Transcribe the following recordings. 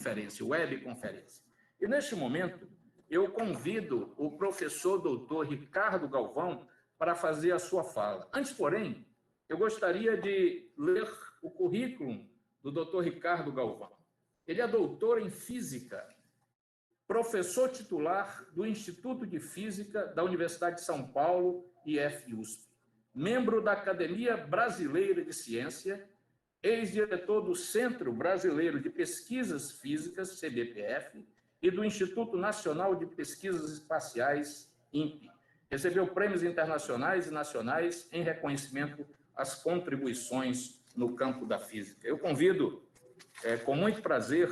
conferência, webconferência. E, neste momento, eu convido o professor doutor Ricardo Galvão para fazer a sua fala. Antes, porém, eu gostaria de ler o currículo do doutor Ricardo Galvão. Ele é doutor em Física, professor titular do Instituto de Física da Universidade de São Paulo e FUSP, membro da Academia Brasileira de Ciência, ex-diretor do Centro Brasileiro de Pesquisas Físicas, CBPF, e do Instituto Nacional de Pesquisas Espaciais, INPE. Recebeu prêmios internacionais e nacionais em reconhecimento às contribuições no campo da física. Eu convido, com muito prazer,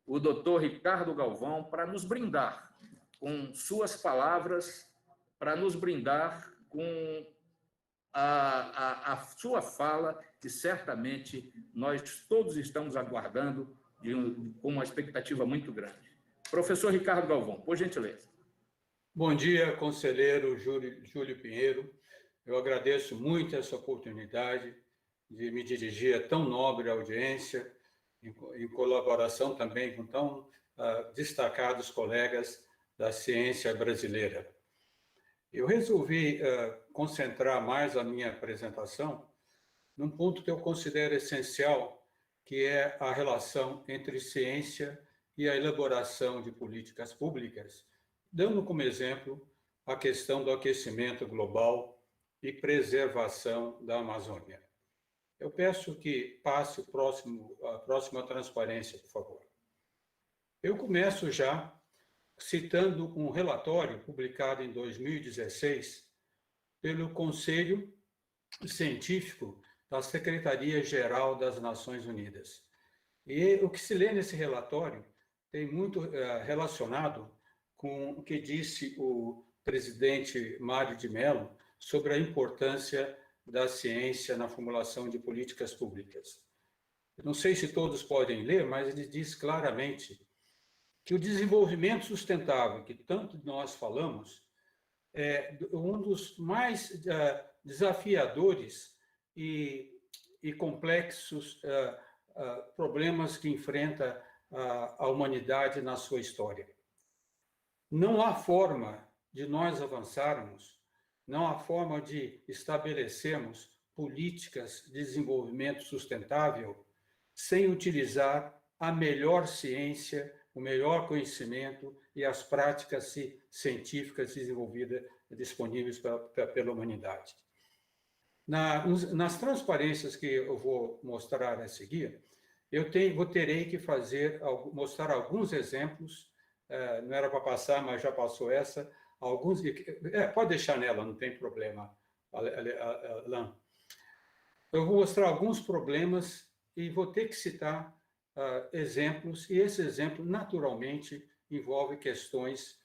o doutor Ricardo Galvão para nos brindar com suas palavras, para nos brindar com a sua fala, que certamente nós todos estamos aguardando com uma expectativa muito grande. Professor Ricardo Galvão, por gentileza. Bom dia, conselheiro Júlio Pinheiro. Eu agradeço muito essa oportunidade de me dirigir a tão nobre audiência, em colaboração também com tão destacados colegas da ciência brasileira. Eu resolvi concentrar mais a minha apresentação num ponto que eu considero essencial, que é a relação entre ciência e a elaboração de políticas públicas, dando como exemplo a questão do aquecimento global e preservação da Amazônia. Eu peço que passe a próxima transparência, por favor. Eu começo já citando um relatório publicado em 2016 pelo Conselho Científico da Secretaria-Geral das Nações Unidas. E o que se lê nesse relatório tem muito relacionado com o que disse o presidente Mário de Mello sobre a importância da ciência na formulação de políticas públicas. Eu não sei se todos podem ler, mas ele diz claramente que o desenvolvimento sustentável, que tanto nós falamos, é um dos mais desafiadores e complexos problemas que enfrenta a humanidade na sua história. Não há forma de nós avançarmos, não há forma de estabelecermos políticas de desenvolvimento sustentável sem utilizar a melhor ciência, o melhor conhecimento e as práticas científicas desenvolvidas, disponíveis pela humanidade. Nas transparências que eu vou mostrar a seguir, terei que mostrar alguns exemplos, não era para passar, mas já passou essa, pode deixar nela, não tem problema, Alain. Eu vou mostrar alguns problemas e vou ter que citar exemplos, e esse exemplo, naturalmente, envolve questões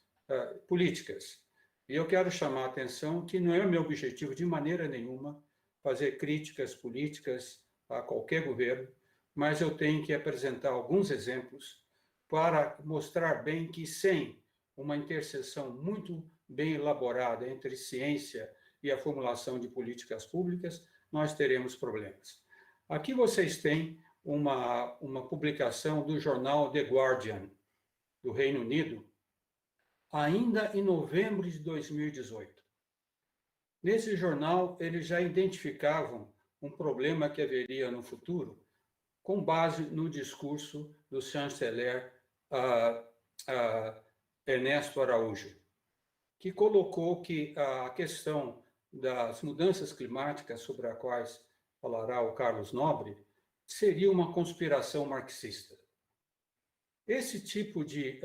políticas. E eu quero chamar a atenção que não é o meu objetivo, de maneira nenhuma, fazer críticas políticas a qualquer governo, mas eu tenho que apresentar alguns exemplos para mostrar bem que, sem uma interseção muito bem elaborada entre ciência e a formulação de políticas públicas, nós teremos problemas. Aqui vocês têm uma publicação do jornal The Guardian, do Reino Unido, ainda em novembro de 2018. Nesse jornal, eles já identificavam um problema que haveria no futuro, com base no discurso do chanceler Ernesto Araújo, que colocou que a questão das mudanças climáticas, sobre as quais falará o Carlos Nobre, seria uma conspiração marxista. Esse tipo de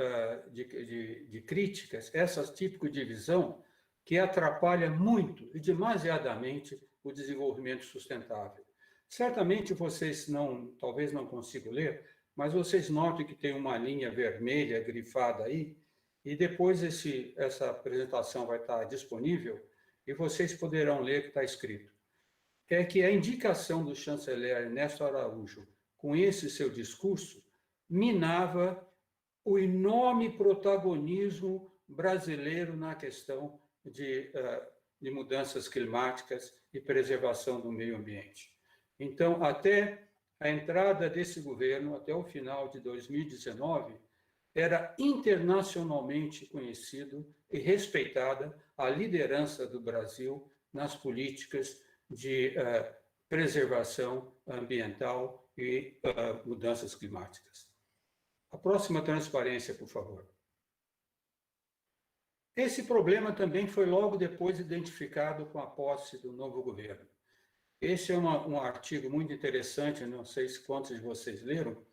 críticas, esse tipo de visão, que atrapalha muito e demasiadamente o desenvolvimento sustentável. Certamente vocês talvez não consigam ler, mas vocês notem que tem uma linha vermelha grifada aí, e depois essa apresentação vai estar disponível e vocês poderão ler o que está escrito. É que a indicação do chanceler Ernesto Araújo, com esse seu discurso, minava o enorme protagonismo brasileiro na questão de mudanças climáticas e preservação do meio ambiente. Então, até a entrada desse governo até o final de 2019 era internacionalmente conhecido e respeitada a liderança do Brasil nas políticas de preservação ambiental e mudanças climáticas. A próxima transparência, por favor. Esse problema também foi logo depois identificado com a posse do novo governo. Esse é um artigo muito interessante, não sei se quantos de vocês leram,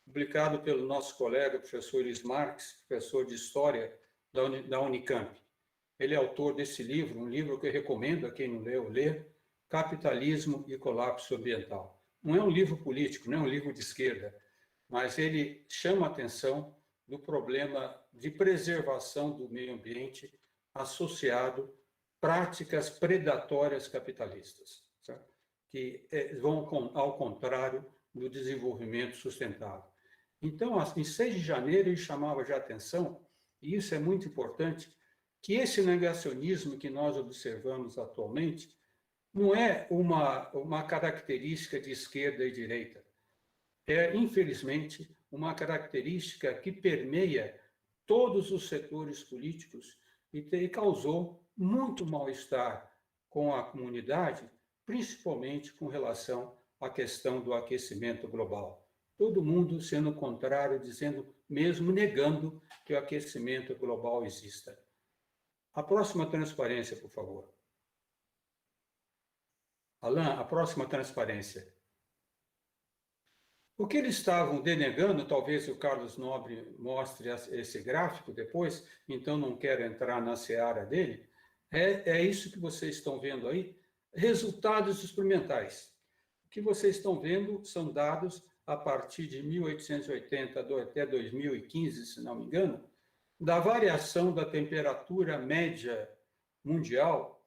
publicado pelo nosso colega, professor Luiz Marques, professor de História da Unicamp. Ele é autor desse livro, um livro que eu recomendo a quem não leu, ler, Capitalismo e Colapso Ambiental. Não é um livro político, não é um livro de esquerda, mas ele chama a atenção do problema de preservação do meio ambiente associado a práticas predatórias capitalistas, certo? Que vão ao contrário do desenvolvimento sustentável. Então, em 6 de janeiro, ele chamava já atenção, e isso é muito importante, que esse negacionismo que nós observamos atualmente não é uma característica de esquerda e direita. É, infelizmente, uma característica que permeia todos os setores políticos e causou muito mal-estar com a comunidade, principalmente com relação à questão do aquecimento global. Todo mundo sendo contrário, dizendo, mesmo negando que o aquecimento global exista. A próxima transparência, por favor. Alain, a próxima transparência. O que eles estavam denegando, talvez o Carlos Nobre mostre esse gráfico depois, então não quero entrar na seara dele, é isso que vocês estão vendo aí, resultados experimentais. O que vocês estão vendo são dados a partir de 1880 até 2015, se não me engano, da variação da temperatura média mundial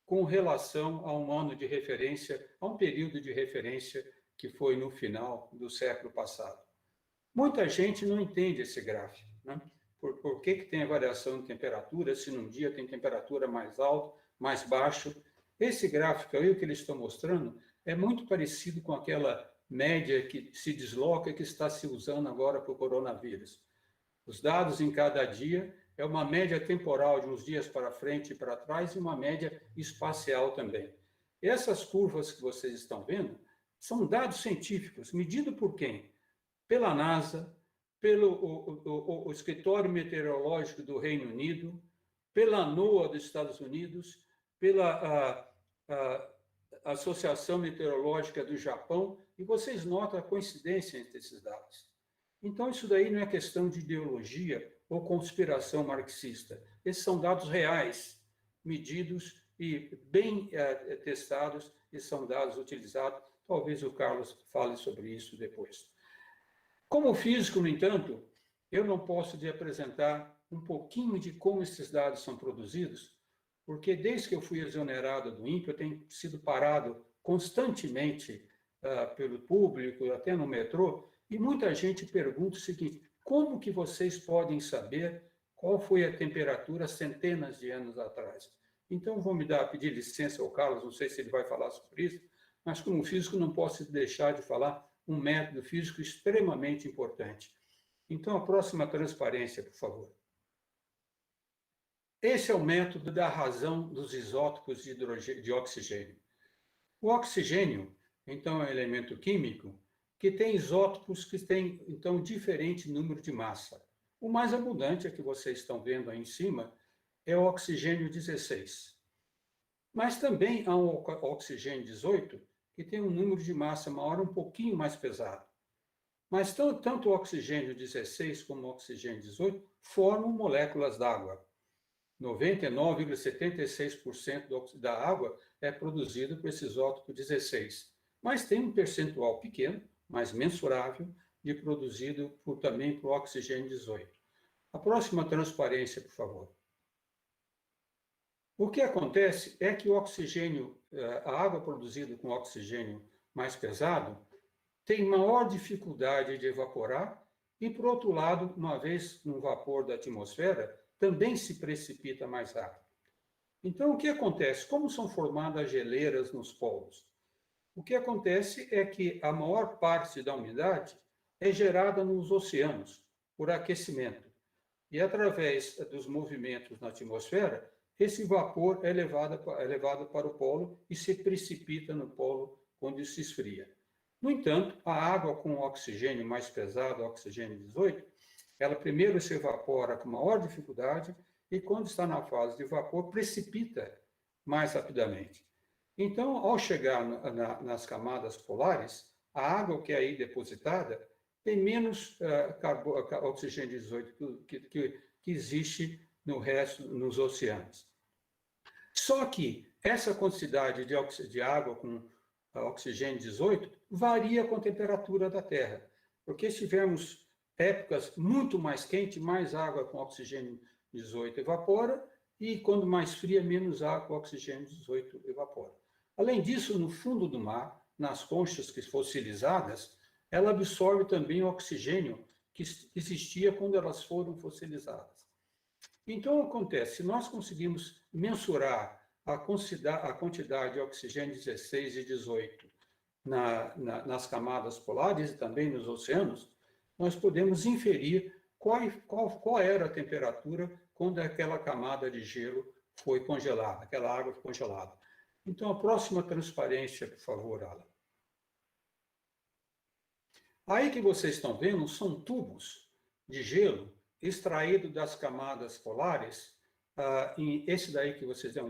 com relação a um ano de referência, a um período de referência que foi no final do século passado. Muita gente não entende esse gráfico, né? Por que tem a variação de temperatura, se num dia tem temperatura mais alta, mais baixo. Esse gráfico aí, o que eles estão mostrando, é muito parecido com aquela média que se desloca, que está se usando agora para o coronavírus. Os dados em cada dia é uma média temporal de uns dias para frente e para trás e uma média espacial também. Essas curvas que vocês estão vendo são dados científicos, medidos por quem? Pela NASA, pelo o Escritório Meteorológico do Reino Unido, pela NOAA dos Estados Unidos, pela Associação Meteorológica do Japão, e vocês notam a coincidência entre esses dados. Então, isso daí não é questão de ideologia ou conspiração marxista. Esses são dados reais, medidos e bem testados, e são dados utilizados. Talvez o Carlos fale sobre isso depois. Como físico, no entanto, eu não posso te apresentar um pouquinho de como esses dados são produzidos, porque desde que eu fui exonerado do INPE, eu tenho sido parado constantemente pelo público, até no metrô, e muita gente pergunta o seguinte: como que vocês podem saber qual foi a temperatura centenas de anos atrás? Então, vou pedir licença ao Carlos, não sei se ele vai falar sobre isso, mas como físico não posso deixar de falar um método físico extremamente importante. Então, a próxima transparência, por favor. Esse é o método da razão dos isótopos de oxigênio. O oxigênio, então, é um elemento químico que tem isótopos que têm, então, diferente número de massa. O mais abundante, é que vocês estão vendo aí em cima, é o oxigênio 16. Mas também há um oxigênio 18, que tem um número de massa maior, um pouquinho mais pesado. Mas tanto o oxigênio 16 como o oxigênio 18 formam moléculas d'água. 99,76% da água é produzido por esse isótopo 16. Mas tem um percentual pequeno, mas mensurável, de produzido também por oxigênio 18. A próxima transparência, por favor. O que acontece é que o oxigênio, a água produzida com oxigênio mais pesado, tem maior dificuldade de evaporar e, por outro lado, uma vez no vapor da atmosfera, também se precipita mais rápido. Então, o que acontece? Como são formadas geleiras nos polos? O que acontece é que a maior parte da umidade é gerada nos oceanos, por aquecimento. E, através dos movimentos na atmosfera, esse vapor é levado para o polo e se precipita no polo quando se esfria. No entanto, a água com oxigênio mais pesado, oxigênio 18, ela primeiro se evapora com maior dificuldade e, quando está na fase de vapor, precipita mais rapidamente. Então, ao chegar nas camadas polares, a água que é aí depositada tem menos oxigênio 18 que existe no resto, nos oceanos. Só que essa quantidade de água com oxigênio 18 varia com a temperatura da Terra, porque se tivermos épocas muito mais quentes, mais água com oxigênio 18 evapora, e quando mais fria, menos água com oxigênio 18 evapora. Além disso, no fundo do mar, nas conchas fossilizadas, ela absorve também o oxigênio que existia quando elas foram fossilizadas. Então, acontece, se nós conseguimos mensurar a quantidade de oxigênio 16 e 18 nas camadas polares e também nos oceanos, nós podemos inferir qual era a temperatura quando aquela camada de gelo foi congelada, aquela água foi congelada. Então, a próxima transparência, por favor, Alan. Aí que vocês estão vendo são tubos de gelo extraídos das camadas polares. Esse daí que vocês é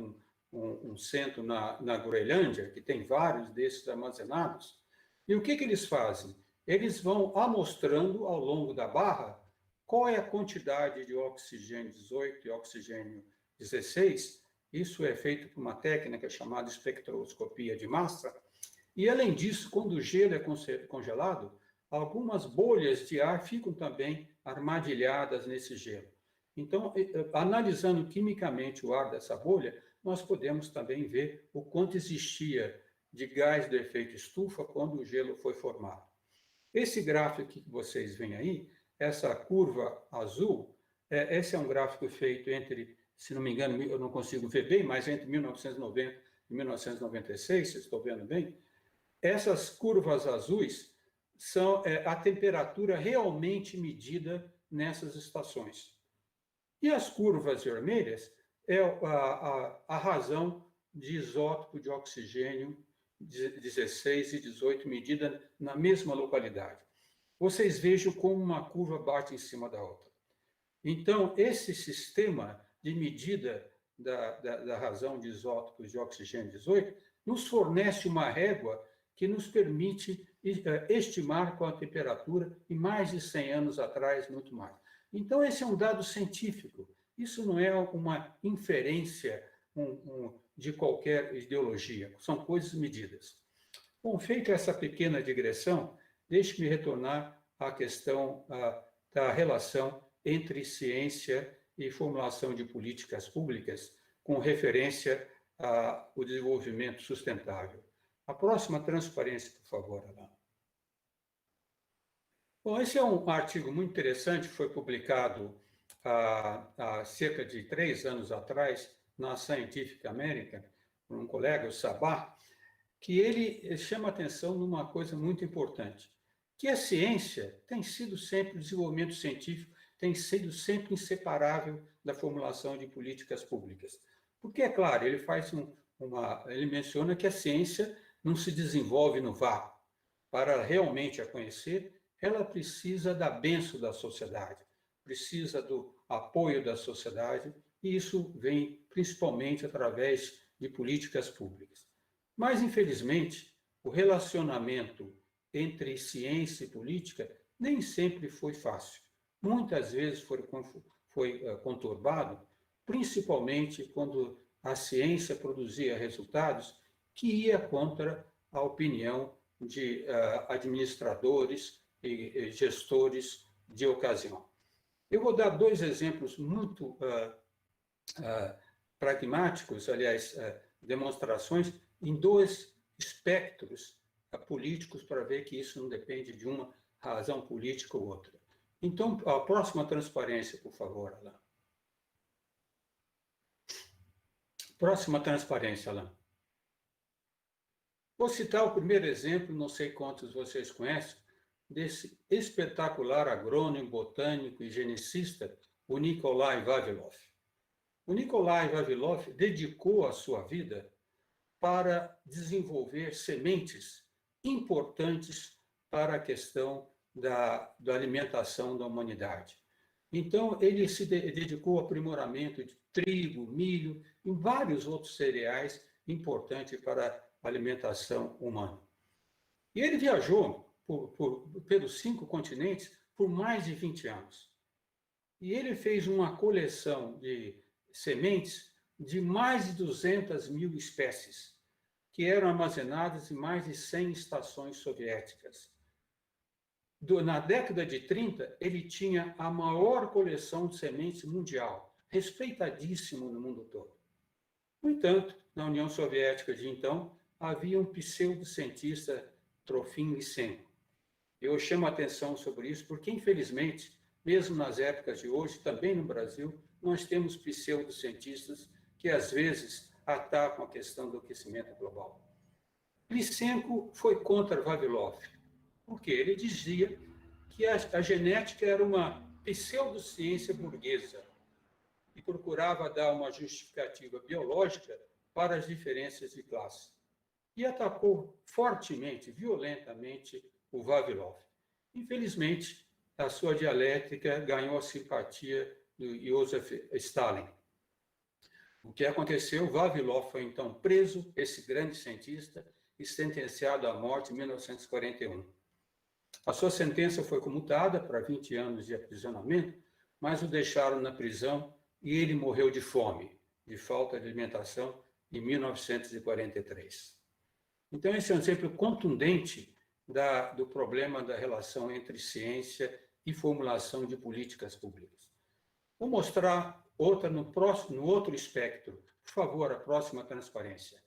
um centro na Groenlândia, que tem vários desses armazenados. E o que eles fazem? Eles vão amostrando ao longo da barra qual é a quantidade de oxigênio 18 e oxigênio 16. Isso é feito por uma técnica chamada espectroscopia de massa. E, além disso, quando o gelo é congelado, algumas bolhas de ar ficam também armadilhadas nesse gelo. Então, analisando quimicamente o ar dessa bolha, nós podemos também ver o quanto existia de gás do efeito estufa quando o gelo foi formado. Esse gráfico que vocês veem aí, essa curva azul, esse é um gráfico feito entre, se não me engano, eu não consigo ver bem, mas entre 1990 e 1996, vocês estão vendo bem? Essas curvas azuis são a temperatura realmente medida nessas estações. E as curvas vermelhas é a razão de isótopo de oxigênio 16 e 18 medida na mesma localidade. Vocês vejam como uma curva bate em cima da outra. Então, esse sistema de medida da razão de isótopos de oxigênio 18 nos fornece uma régua que nos permite estimar qual a temperatura e mais de 100 anos atrás, muito mais. Então, esse é um dado científico. Isso não é uma inferência de qualquer ideologia, são coisas medidas. Bom, feita essa pequena digressão, deixe-me retornar à questão da relação entre ciência e formulação de políticas públicas com referência ao desenvolvimento sustentável. A próxima transparência, por favor, Alain. Bom, esse é um artigo muito interessante, foi publicado há cerca de 3 anos atrás na Scientific American, por um colega, o Sabah, que ele chama atenção numa coisa muito importante, que a ciência tem sido sempre, o desenvolvimento científico tem sido sempre inseparável da formulação de políticas públicas. Porque, é claro, ele menciona que a ciência não se desenvolve no vácuo. Para realmente a conhecer, ela precisa da bênção da sociedade, precisa do apoio da sociedade, e isso vem principalmente através de políticas públicas. Mas, infelizmente, o relacionamento entre ciência e política nem sempre foi fácil. Muitas vezes foi conturbado, principalmente quando a ciência produzia resultados que ia contra a opinião de administradores e gestores de ocasião. Eu vou dar 2 exemplos muito pragmáticos, aliás, demonstrações em 2 espectros políticos para ver que isso não depende de uma razão política ou outra. Então, a próxima transparência, por favor, Alain. Próxima transparência, Alain. Vou citar o primeiro exemplo, não sei quantos vocês conhecem, desse espetacular agrônomo, botânico e geneticista, o Nikolai Vavilov. O Nikolai Vavilov dedicou a sua vida para desenvolver sementes importantes para a questão da alimentação da humanidade. Então, ele se dedicou ao aprimoramento de trigo, milho e vários outros cereais importantes para a alimentação humana. E ele viajou pelos 5 continentes por mais de 20 anos. E ele fez uma coleção de sementes de mais de 200 mil espécies, que eram armazenadas em mais de 100 estações soviéticas. Na década de 30, ele tinha a maior coleção de sementes mundial, respeitadíssimo no mundo todo. No entanto, na União Soviética de então, havia um pseudocientista, Trofim Lysenko. Eu chamo a atenção sobre isso porque, infelizmente, mesmo nas épocas de hoje, também no Brasil, nós temos pseudocientistas que, às vezes, atacam a questão do aquecimento global. Lysenko foi contra Vavilov, porque ele dizia que a genética era uma pseudociência burguesa e procurava dar uma justificativa biológica para as diferenças de classe. E atacou fortemente, violentamente, o Vavilov. Infelizmente, a sua dialética ganhou a simpatia do Joseph Stalin. O que aconteceu? Vavilov foi então preso, esse grande cientista, e sentenciado à morte em 1941. A sua sentença foi comutada para 20 anos de aprisionamento, mas o deixaram na prisão e ele morreu de fome, de falta de alimentação, em 1943. Então, esse é um exemplo contundente do problema da relação entre ciência e formulação de políticas públicas. Vou mostrar outra no outro espectro. Por favor, a próxima transparência.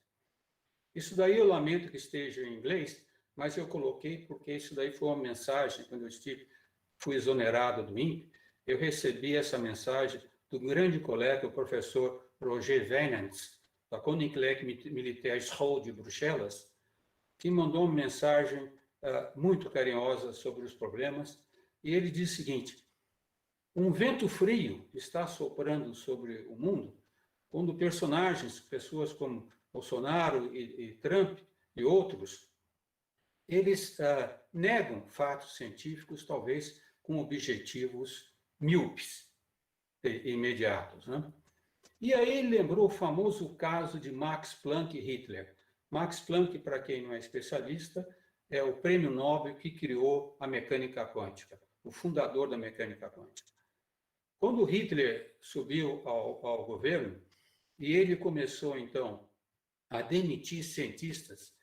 Isso daí eu lamento que esteja em inglês, mas eu coloquei porque isso daí foi uma mensagem, quando eu fui exonerado do INPE, eu recebi essa mensagem do grande colega, o professor Roger Wijnands, da Koninklijke Militaire School de Bruxelas, que mandou uma mensagem muito carinhosa sobre os problemas, e ele diz o seguinte: um vento frio está soprando sobre o mundo quando personagens, pessoas como Bolsonaro e Trump e outros, eles negam fatos científicos, talvez com objetivos míopes e imediatos, né? E aí ele lembrou o famoso caso de Max Planck e Hitler. Max Planck, para quem não é especialista, é o prêmio Nobel que criou a mecânica quântica, o fundador da mecânica quântica. Quando Hitler subiu ao governo, e ele começou, então, a demitir cientistas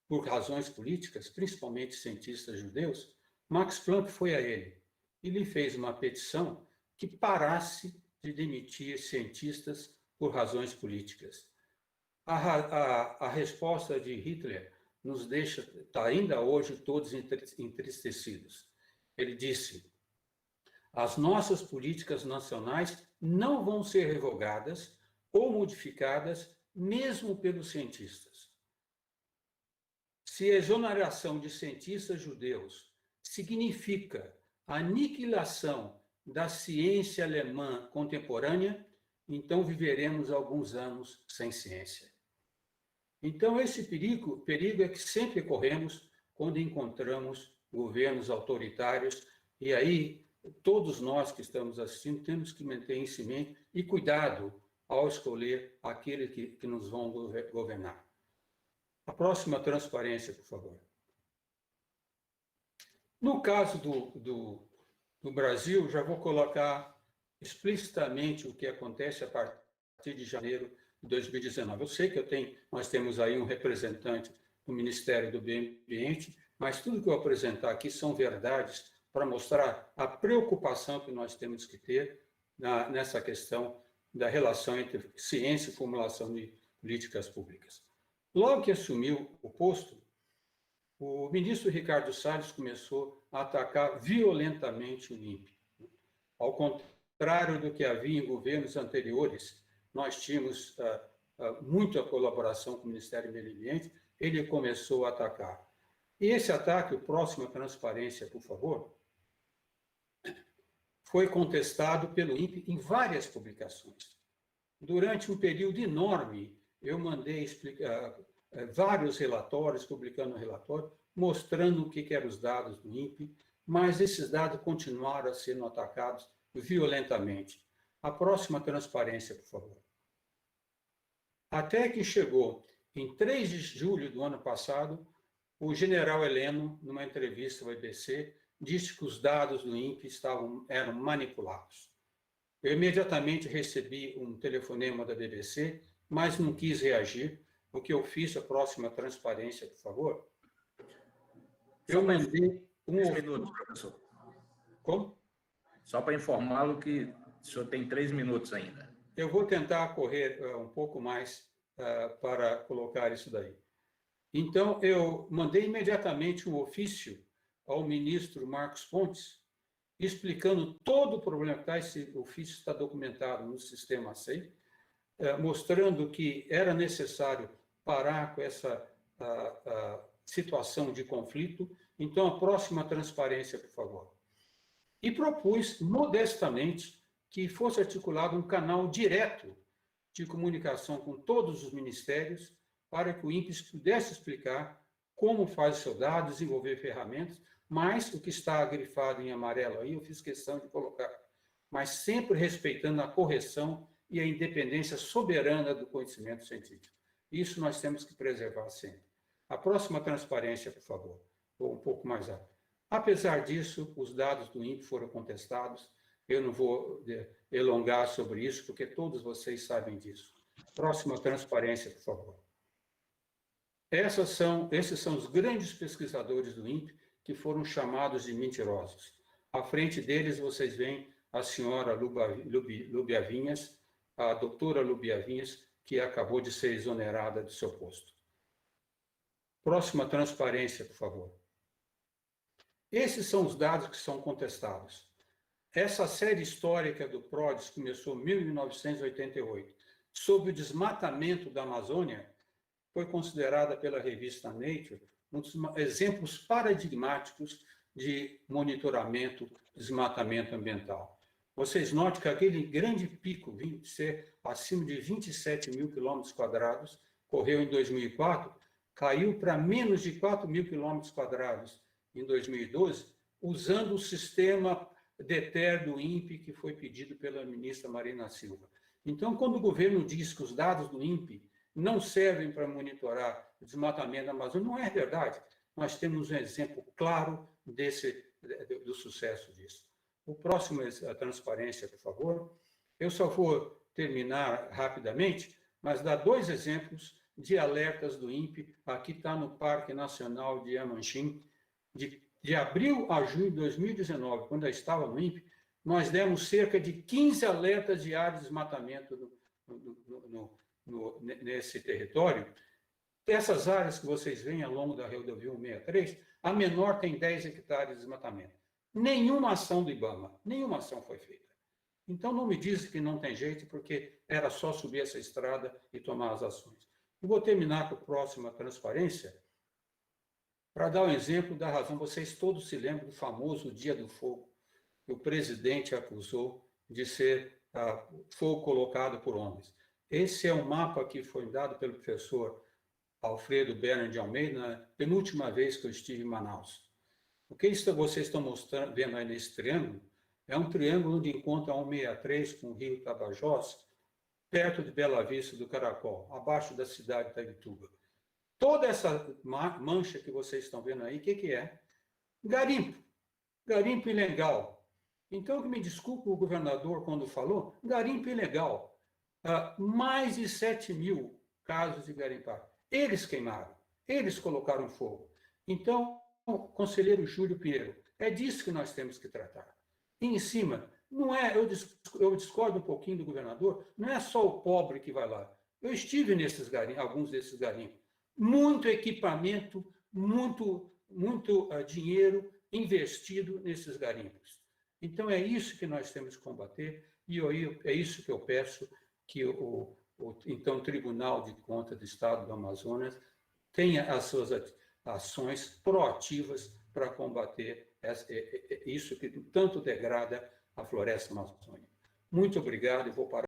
por razões políticas, principalmente cientistas judeus, Max Planck foi a ele e lhe fez uma petição que parasse de demitir cientistas por razões políticas. A resposta de Hitler nos deixa, ainda hoje, todos entristecidos. Ele disse: as nossas políticas nacionais não vão ser revogadas ou modificadas, mesmo pelos cientistas. Se a exoneração de cientistas judeus significa a aniquilação da ciência alemã contemporânea, então viveremos alguns anos sem ciência. Então, esse perigo é que sempre corremos quando encontramos governos autoritários, e aí todos nós que estamos assistindo temos que manter em mente e cuidado ao escolher aqueles que nos vão governar. A próxima transparência, por favor. No caso do Brasil, já vou colocar explicitamente o que acontece a partir de janeiro de 2019. Eu sei que nós temos aí um representante do Ministério do Meio Ambiente, mas tudo que eu apresentar aqui são verdades para mostrar a preocupação que nós temos que ter nessa questão da relação entre ciência e formulação de políticas públicas. Logo que assumiu o posto, o ministro Ricardo Salles começou a atacar violentamente o INPE. Ao contrário do que havia em governos anteriores, nós tínhamos muita colaboração com o Ministério do Meio Ambiente. ele começou a atacar. E esse ataque, o próximo à transparência, por favor, foi contestado pelo INPE em várias publicações. Durante um período enorme, eu mandei vários relatórios, publicando um relatório, mostrando o que eram os dados do INPE, mas esses dados continuaram a sendo atacados violentamente. A próxima transparência, por favor. Até que chegou, em 3 de julho do ano passado, o general Heleno, numa entrevista ao BBC, disse que os dados do INPE eram manipulados. Eu imediatamente recebi um telefonema da BBC, mas não quis reagir. O que eu fiz, a próxima transparência, por favor. Eu mandei um... 3 minutos, professor. Como? Só para informá-lo que o senhor tem 3 minutos ainda. Eu vou tentar correr um pouco mais para colocar isso daí. Então, eu mandei imediatamente um ofício ao ministro Marcos Pontes, explicando todo o problema que está. Esse ofício está documentado no sistema SEI, mostrando que era necessário parar com essa situação de conflito. Então, a próxima transparência, por favor. E propus, modestamente, que fosse articulado um canal direto de comunicação com todos os ministérios, para que o INPE pudesse explicar como faz o seu dado, desenvolver ferramentas, mas o que está grifado em amarelo aí, eu fiz questão de colocar, mas sempre respeitando a correção e a independência soberana do conhecimento científico. Isso nós temos que preservar sempre. A próxima transparência, por favor, ou um pouco mais rápido. Apesar disso, os dados do INPE foram contestados. Eu não vou elongar sobre isso, porque todos vocês sabem disso. Próxima transparência, por favor. Esses são os grandes pesquisadores do INPE que foram chamados de mentirosos. À frente deles, vocês veem a senhora Lubiavinhas, a doutora Lubiavinhas, que acabou de ser exonerada do seu posto. Próxima transparência, por favor. Esses são os dados que são contestados. Essa série histórica do PRODES começou em 1988, sobre o desmatamento da Amazônia, foi considerada pela revista Nature um dos exemplos paradigmáticos de monitoramento de desmatamento ambiental. Vocês notem que aquele grande pico, ser acima de 27 mil quilômetros quadrados, ocorreu em 2004, caiu para menos de 4 mil quilômetros quadrados em 2012, usando o sistema DETER do INPE que foi pedido pela ministra Marina Silva. Então, quando o governo diz que os dados do INPE não servem para monitorar o desmatamento da Amazônia, não é verdade. Nós temos um exemplo claro do sucesso disso. O próximo é a transparência, por favor. Eu só vou terminar rapidamente, mas dar 2 exemplos de alertas do INPE. Aqui está no Parque Nacional de Yamanchim, de abril a junho de 2019, quando eu estava no INPE, nós demos cerca de 15 alertas de áreas de desmatamento nesse território. Essas áreas que vocês veem ao longo da rodovia 163, a menor tem 10 hectares de desmatamento. Nenhuma ação do IBAMA, nenhuma ação foi feita. Então, não me diz que não tem jeito, porque era só subir essa estrada e tomar as ações. E vou terminar com a próxima transparência, para dar um exemplo da razão. Vocês todos se lembram do famoso Dia do Fogo, que o presidente acusou de ser fogo colocado por homens. Esse é um mapa que foi dado pelo professor Alfredo Berner de Almeida na penúltima vez que eu estive em Manaus. O que vocês estão vendo aí nesse triângulo é um triângulo onde encontra a 163 com o rio Tapajós, perto de Bela Vista do Caracol, abaixo da cidade de Itaituba. Toda essa mancha que vocês estão vendo aí, o que é? Garimpo. Garimpo ilegal. Então, que me desculpe o governador quando falou, garimpo ilegal. Mais de 7 mil casos de garimpar. Eles queimaram, eles colocaram fogo. Então, conselheiro Júlio Pinheiro, é disso que nós temos que tratar. E em cima, não é, eu discordo um pouquinho do governador, não é só o pobre que vai lá. Eu estive nesses garimpos, alguns desses garimpos. Muito equipamento, muito dinheiro investido nesses garimpos. Então, é isso que nós temos que combater, e é isso que eu peço que então, o Tribunal de Contas do Estado do Amazonas tenha as suas ações proativas para combater isso que tanto degrada a floresta amazônica. Muito obrigado e vou parar.